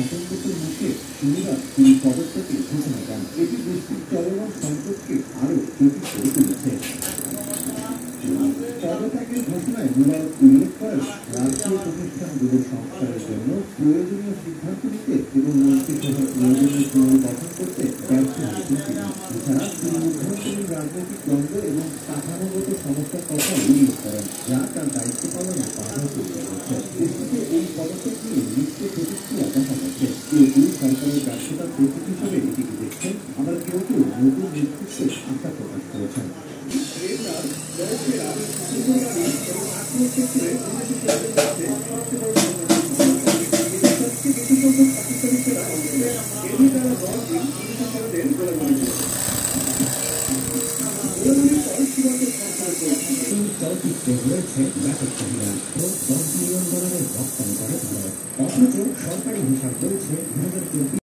অসন্তোষের মুখে শনিবার তিনি পদত্যাগের ঘোষণা দেন। এটি দেশটির চলমান সংকটকে আরও জটিল করে তুলেছে। পদত্যাগের ঘোষণায় মুবারক উল্লেখ করেন, রাষ্ট্রীয় প্রতিষ্ঠানগুলোর সংস্কারের জন্য প্রয়োজনীয় সিদ্ধান্ত নিতে এবং মন্ত্রিসভার প্রয়োজনীয় পুনর্গঠন করতে ব্যর্থ হয়েছেন তিনি। এছাড়া তিনি অভ্যন্তরীণ রাজনৈতিক দ্বন্দ্ব এবং কাঠামোগত সমস্যার কথা উল্লেখ করেন, যা তার দায়িত্ব পালনে বাধা তৈরি করেছে। দেশটিতে এই পদক্ষেপ নিয়ে মিশ্র প্রতিক্রিয়া দেখা গেছে। কেউ কেউ সরকারের ব্যর্থতার প্রতীক হিসেবে এটিকে দেখছেন, আবার কেউ কেউ নতুন নেতৃত্বের আশা প্রকাশ করেছেন। চলচ্চিত্রে রয়েছে ব্যাপক চাহিদা ও $10 মিলিয়ন রপ্তানি করে ভারত। অথচ সরকারি হিসাব বলছে 2024